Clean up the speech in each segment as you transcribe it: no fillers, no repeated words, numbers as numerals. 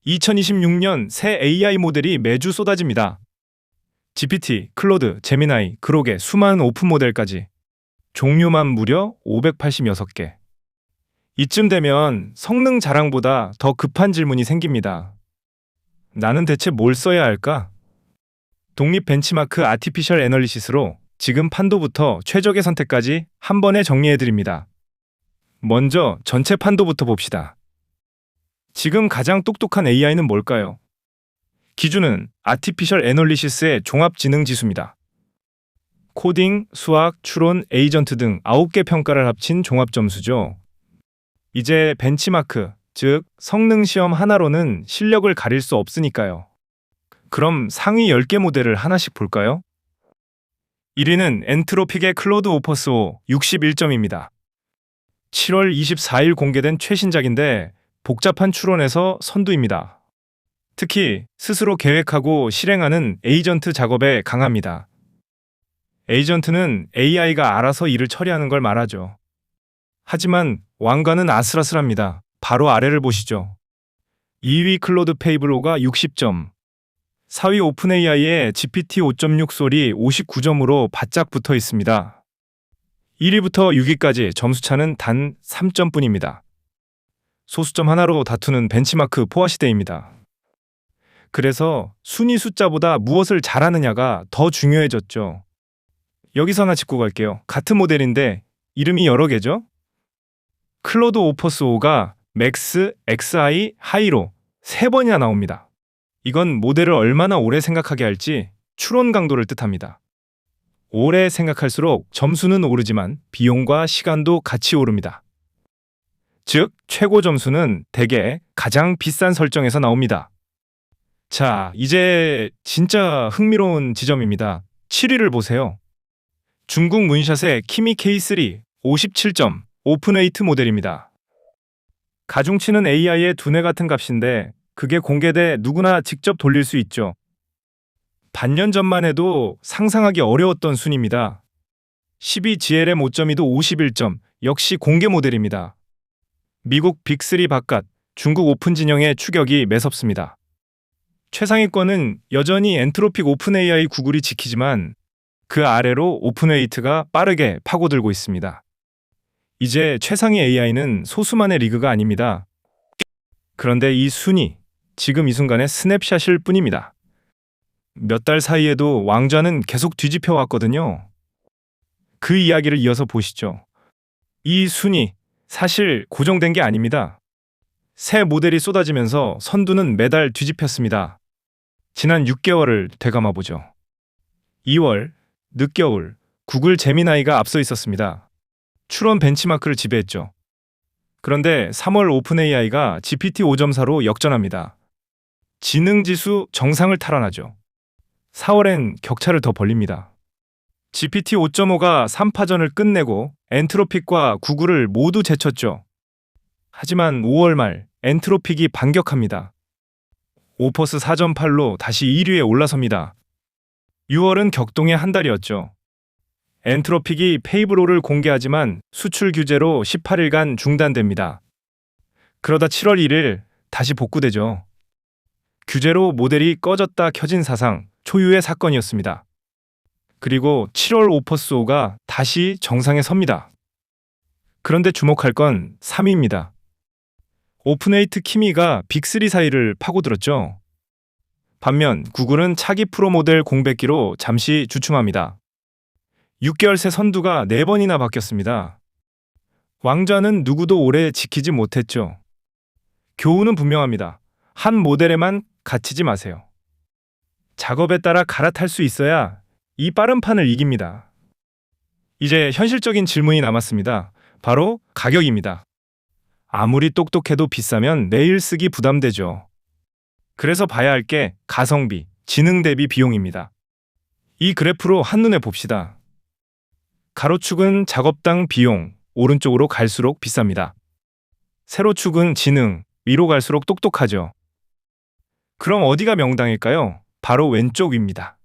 2026년 새 AI 모델이 매주 쏟아집니다. GPT, 클로드, 제미나이, 그록의 수많은 오픈 모델까지 종류만 무려 586개. 이쯤 되면 성능 자랑보다 더 급한 질문이 생깁니다. 나는 대체 뭘 써야 할까? 독립 벤치마크 아티피셜 애널리시스로 지금 판도부터 최적의 선택까지 한 번에 정리해드립니다. 먼저 전체 판도부터 봅시다. 지금 가장 똑똑한 AI는 뭘까요? 기준은 아티피셜 애널리시스의 종합지능지수입니다. 코딩, 수학, 추론, 에이전트 등 9개 평가를 합친 종합점수죠. 이제 벤치마크, 즉 성능 시험 하나로는 실력을 가릴 수 없으니까요. 그럼 상위 10개 모델을 하나씩 볼까요? 1위는 엔트로픽의 클로드 오퍼스 5 61점입니다. 7월 24일 공개된 최신작인데 복잡한 추론에서 선두입니다. 특히 스스로 계획하고 실행하는 에이전트 작업에 강합니다. 에이전트는 AI가 알아서 일을 처리하는 걸 말하죠. 하지만 왕관은 아슬아슬합니다. 바로 아래를 보시죠. 2위 클로드 페이블로가 60점, 4위 오픈AI의 GPT 5.6 솔이 59점으로 바짝 붙어 있습니다. 1위부터 6위까지 점수차는 단 3점뿐입니다. 소수점 하나로 다투는 벤치마크 포화 시대입니다. 그래서 순위 숫자보다 무엇을 잘하느냐가 더 중요해졌죠. 여기서 하나 짚고 갈게요. 같은 모델인데 이름이 여러 개죠? 클로드 오퍼스 5가 맥스, XI, 하이로 3번이나 나옵니다. 이건 모델을 얼마나 오래 생각하게 할지 추론 강도를 뜻합니다. 오래 생각할수록 점수는 오르지만 비용과 시간도 같이 오릅니다. 즉, 최고 점수는 대개 가장 비싼 설정에서 나옵니다. 자, 이제 진짜 흥미로운 지점입니다. 7위를 보세요. 중국 문샷의 키미 K3 57점, 오픈웨이트 모델입니다. 가중치는 AI의 두뇌 같은 값인데 그게 공개돼 누구나 직접 돌릴 수 있죠. 반년 전만 해도 상상하기 어려웠던 순입니다. 12GLM 5.2도 51점, 역시 공개 모델입니다. 미국 빅3 바깥, 중국 오픈 진영의 추격이 매섭습니다. 최상위권은 여전히 엔트로픽 오픈AI 구글이 지키지만 그 아래로 오픈웨이트가 빠르게 파고들고 있습니다. 이제 최상위 AI는 소수만의 리그가 아닙니다. 그런데 이 순위, 지금 이 순간의 스냅샷일 뿐입니다. 몇 달 사이에도 왕좌는 계속 뒤집혀 왔거든요. 그 이야기를 이어서 보시죠. 이 순위, 사실 고정된 게 아닙니다. 새 모델이 쏟아지면서 선두는 매달 뒤집혔습니다. 지난 6개월을 되감아보죠. 2월, 늦겨울, 구글 제미나이가 앞서 있었습니다. 추론 벤치마크를 지배했죠. 그런데 3월 오픈AI가 GPT 5.4로 역전합니다. 지능지수 정상을 탈환하죠. 4월엔 격차를 더 벌립니다. GPT 5.5가 3파전을 끝내고 엔트로픽과 구글을 모두 제쳤죠. 하지만 5월 말 엔트로픽이 반격합니다. 오퍼스 4.8로 다시 1위에 올라섭니다. 6월은 격동의 한 달이었죠. 엔트로픽이 페이블로를 공개하지만 수출 규제로 18일간 중단됩니다. 그러다 7월 1일 다시 복구되죠. 규제로 모델이 꺼졌다 켜진 사상, 초유의 사건이었습니다. 그리고 7월 오퍼스 5가 다시 정상에 섭니다. 그런데 주목할 건 3위입니다. 오픈웨이트 키미가 빅3 사이를 파고들었죠. 반면 구글은 차기 프로 모델 공백기로 잠시 주춤합니다. 6개월 새 선두가 4번이나 바뀌었습니다. 왕좌는 누구도 오래 지키지 못했죠. 교훈은 분명합니다. 한 모델에만 갇히지 마세요. 작업에 따라 갈아탈 수 있어야 이 빠른 판을 이깁니다. 이제 현실적인 질문이 남았습니다. 바로 가격입니다. 아무리 똑똑해도 비싸면 내일 쓰기 부담되죠. 그래서 봐야 할 게 가성비, 지능 대비 비용입니다. 이 그래프로 한눈에 봅시다. 가로축은 작업당 비용, 오른쪽으로 갈수록 비쌉니다. 세로축은 지능, 위로 갈수록 똑똑하죠. 그럼 어디가 명당일까요? 바로 왼쪽 위입니다.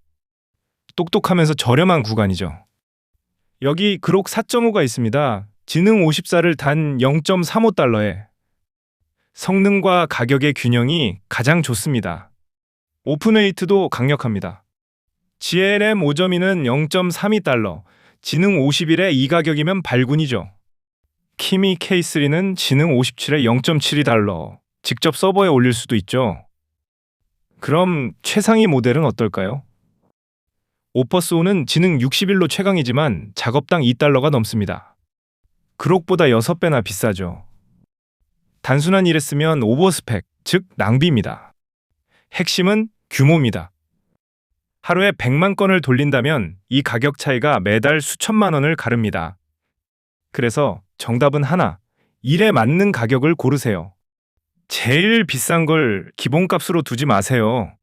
똑똑하면서 저렴한 구간이죠. 여기 그록 4.5가 있습니다. 지능 54를 단 0.35달러에. 성능과 가격의 균형이 가장 좋습니다. 오픈웨이트도 강력합니다. GLM 5.2는 0.32달러, 지능 51에 이 가격이면 발군이죠. 키미 K3는 지능 57에 0.72달러, 직접 서버에 올릴 수도 있죠. 그럼 최상위 모델은 어떨까요? 오퍼스5는 지능 61로 최강이지만 작업당 2달러가 넘습니다. 그록보다 6배나 비싸죠. 단순한 일에 쓰면 오버스펙, 즉 낭비입니다. 핵심은 규모입니다. 하루에 100만 건을 돌린다면 이 가격 차이가 매달 수천만 원을 가릅니다. 그래서 정답은 하나, 일에 맞는 가격을 고르세요. 제일 비싼 걸 기본값으로 두지 마세요.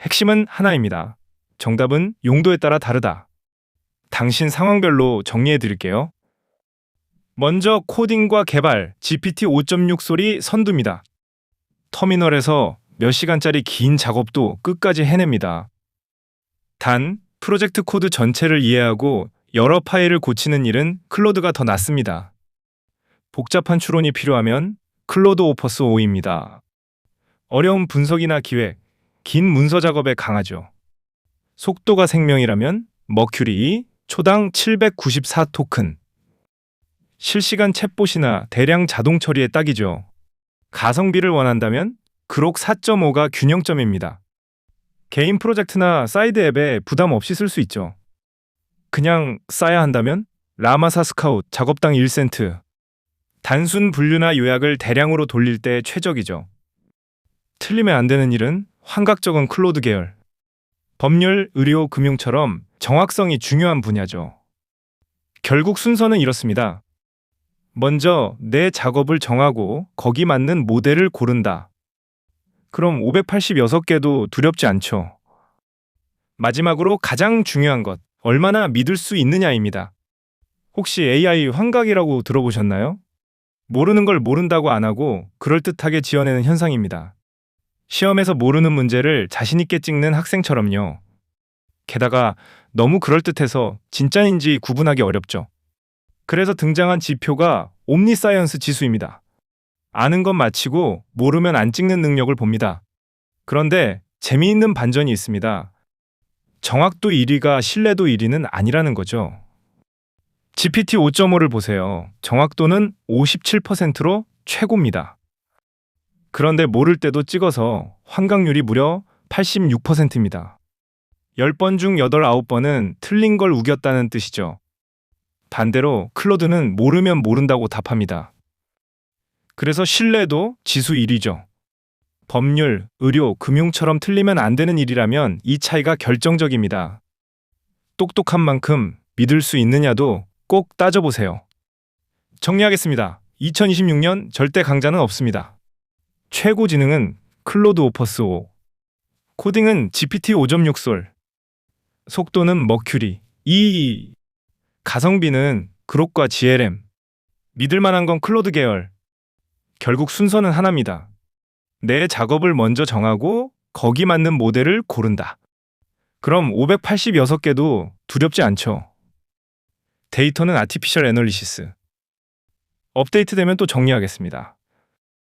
핵심은 하나입니다. 정답은 용도에 따라 다르다. 당신 상황별로 정리해 드릴게요. 먼저 코딩과 개발, GPT 5.6 소리 선두입니다. 터미널에서 몇 시간짜리 긴 작업도 끝까지 해냅니다. 단, 프로젝트 코드 전체를 이해하고 여러 파일을 고치는 일은 클로드가 더 낫습니다. 복잡한 추론이 필요하면 클로드 오퍼스 5입니다. 어려운 분석이나 기획, 긴 문서 작업에 강하죠. 속도가 생명이라면 머큐리 초당 794 토큰. 실시간 챗봇이나 대량 자동 처리에 딱이죠. 가성비를 원한다면 그록 4.5가 균형점입니다. 개인 프로젝트나 사이드 앱에 부담 없이 쓸 수 있죠. 그냥 써야 한다면 라마사 스카웃 작업당 1센트. 단순 분류나 요약을 대량으로 돌릴 때 최적이죠. 틀리면 안 되는 일은 환각적은 클로드 계열. 법률, 의료, 금융처럼 정확성이 중요한 분야죠. 결국 순서는 이렇습니다. 먼저 내 작업을 정하고 거기 맞는 모델을 고른다. 그럼 586개도 두렵지 않죠. 마지막으로 가장 중요한 것, 얼마나 믿을 수 있느냐입니다. 혹시 AI 환각이라고 들어보셨나요? 모르는 걸 모른다고 안 하고 그럴듯하게 지어내는 현상입니다. 시험에서 모르는 문제를 자신있게 찍는 학생처럼요. 게다가 너무 그럴듯해서 진짜인지 구분하기 어렵죠. 그래서 등장한 지표가 옴니사이언스 지수입니다. 아는 건 마치고 모르면 안 찍는 능력을 봅니다. 그런데 재미있는 반전이 있습니다. 정확도 1위가 신뢰도 1위는 아니라는 거죠. GPT 5.5를 보세요. 정확도는 57%로 최고입니다. 그런데 모를 때도 찍어서 환각률이 무려 86%입니다. 10번 중 8, 9번은 틀린 걸 우겼다는 뜻이죠. 반대로 클로드는 모르면 모른다고 답합니다. 그래서 신뢰도 지수 1위죠. 법률, 의료, 금융처럼 틀리면 안 되는 일이라면 이 차이가 결정적입니다. 똑똑한 만큼 믿을 수 있느냐도 꼭 따져보세요. 정리하겠습니다. 2026년 절대 강자는 없습니다. 최고 지능은 클로드 오퍼스 5, 코딩은 GPT 5.6 솔, 속도는 머큐리 2, 가성비는 그록과 GLM, 믿을 만한 건 클로드 계열. 결국 순서는 하나입니다. 내 작업을 먼저 정하고 거기 맞는 모델을 고른다. 그럼 586개도 두렵지 않죠. 데이터는 아티피셜 애널리시스. 업데이트되면 또 정리하겠습니다.